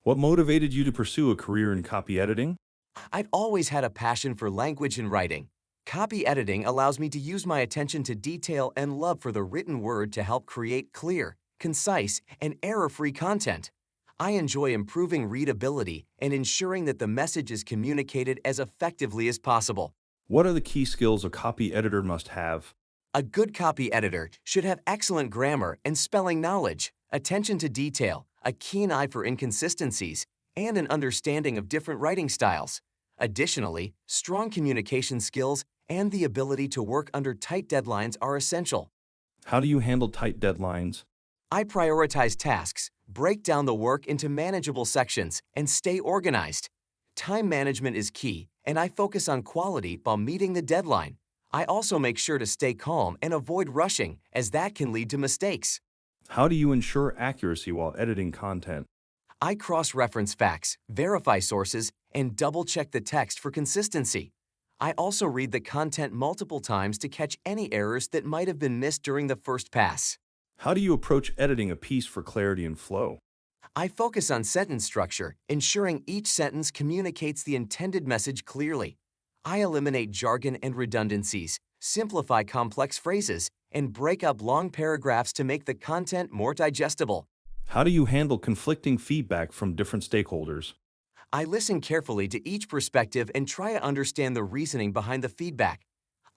What motivated you to pursue a career in copy editing? I've always had a passion for language and writing. Copy editing allows me to use my attention to detail and love for the written word to help create clear, concise, and error-free content. I enjoy improving readability and ensuring that the message is communicated as effectively as possible. What are the key skills a copy editor must have? A good copy editor should have excellent grammar and spelling knowledge, attention to detail, a keen eye for inconsistencies, and an understanding of different writing styles. Additionally, strong communication skills and the ability to work under tight deadlines are essential. How do you handle tight deadlines? I prioritize tasks, break down the work into manageable sections, and stay organized. Time management is key, and I focus on quality while meeting the deadline. I also make sure to stay calm and avoid rushing, as that can lead to mistakes. How do you ensure accuracy while editing content? I cross-reference facts, verify sources, and double-check the text for consistency. I also read the content multiple times to catch any errors that might have been missed during the first pass. How do you approach editing a piece for clarity and flow? I focus on sentence structure, ensuring each sentence communicates the intended message clearly. I eliminate jargon and redundancies, simplify complex phrases, and break up long paragraphs to make the content more digestible. How do you handle conflicting feedback from different stakeholders? I listen carefully to each perspective and try to understand the reasoning behind the feedback.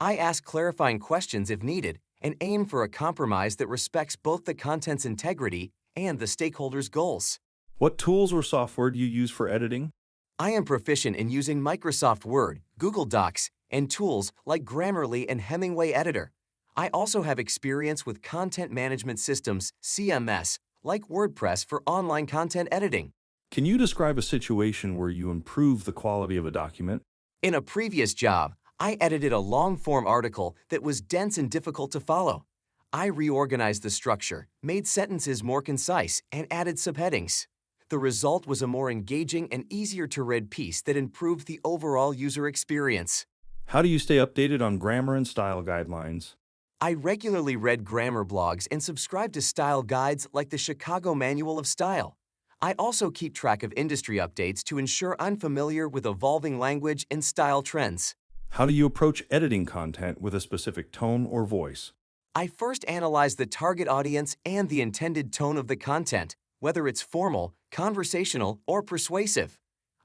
I ask clarifying questions if needed and aim for a compromise that respects both the content's integrity and the stakeholders' goals. What tools or software do you use for editing? I am proficient in using Microsoft Word, Google Docs, and tools like Grammarly and Hemingway Editor. I also have experience with content management systems, CMS, like WordPress for online content editing. Can you describe a situation where you improve the quality of a document? In a previous job, I edited a long-form article that was dense and difficult to follow. I reorganized the structure, made sentences more concise, and added subheadings. The result was a more engaging and easier-to-read piece that improved the overall user experience. How do you stay updated on grammar and style guidelines? I regularly read grammar blogs and subscribe to style guides like the Chicago Manual of Style. I also keep track of industry updates to ensure I'm familiar with evolving language and style trends. How do you approach editing content with a specific tone or voice? I first analyze the target audience and the intended tone of the content, whether it's formal, conversational, or persuasive.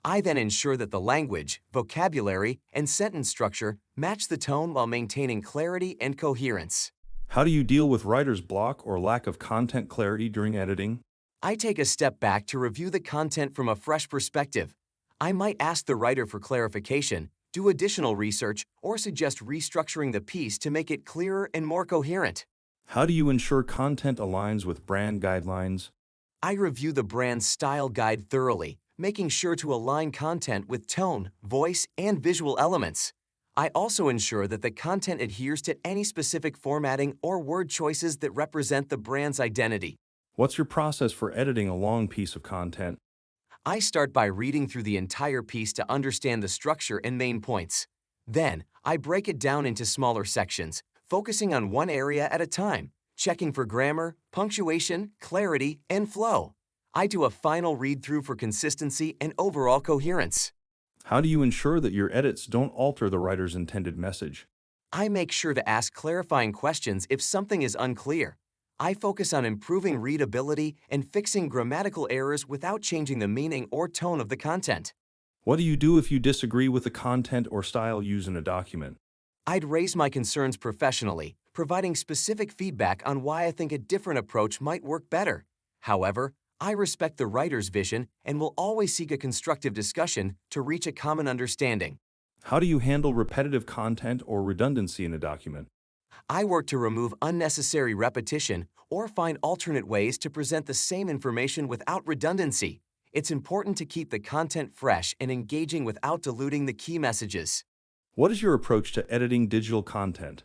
I then ensure that the language, vocabulary, and sentence structure match the tone while maintaining clarity and coherence. How do you deal with writer's block or lack of content clarity during editing? I take a step back to review the content from a fresh perspective. I might ask the writer for clarification, do additional research, or suggest restructuring the piece to make it clearer and more coherent. How do you ensure content aligns with brand guidelines? I review the brand's style guide thoroughly, making sure to align content with tone, voice, and visual elements. I also ensure that the content adheres to any specific formatting or word choices that represent the brand's identity. What's your process for editing a long piece of content? I start by reading through the entire piece to understand the structure and main points. Then, I break it down into smaller sections, focusing on one area at a time, checking for grammar, punctuation, clarity, and flow. I do a final read-through for consistency and overall coherence. How do you ensure that your edits don't alter the writer's intended message? I make sure to ask clarifying questions if something is unclear. I focus on improving readability and fixing grammatical errors without changing the meaning or tone of the content. What do you do if you disagree with the content or style used in a document? I'd raise my concerns professionally, providing specific feedback on why I think a different approach might work better. However, I respect the writer's vision and will always seek a constructive discussion to reach a common understanding. How do you handle repetitive content or redundancy in a document? I work to remove unnecessary repetition or find alternate ways to present the same information without redundancy. It's important to keep the content fresh and engaging without diluting the key messages. What is your approach to editing digital content?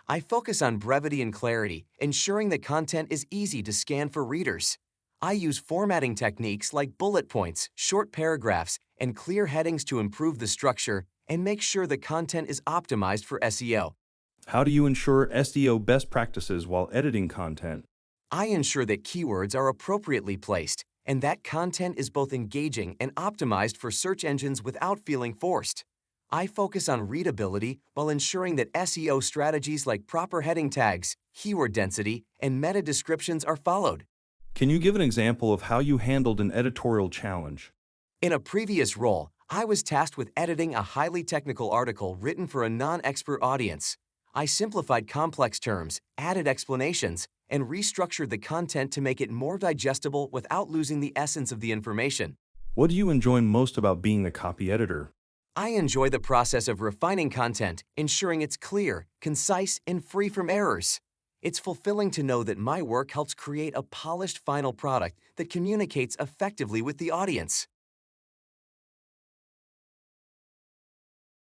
I focus on brevity and clarity, ensuring the content is easy to scan for readers. I use formatting techniques like bullet points, short paragraphs, and clear headings to improve the structure and make sure the content is optimized for SEO. How do you ensure SEO best practices while editing content? I ensure that keywords are appropriately placed, and that content is both engaging and optimized for search engines without feeling forced. I focus on readability while ensuring that SEO strategies like proper heading tags, keyword density, and meta descriptions are followed. Can you give an example of how you handled an editorial challenge? In a previous role, I was tasked with editing a highly technical article written for a non-expert audience. I simplified complex terms, added explanations, and restructured the content to make it more digestible without losing the essence of the information. What do you enjoy most about being a copy editor? I enjoy the process of refining content, ensuring it's clear, concise, and free from errors. It's fulfilling to know that my work helps create a polished final product that communicates effectively with the audience.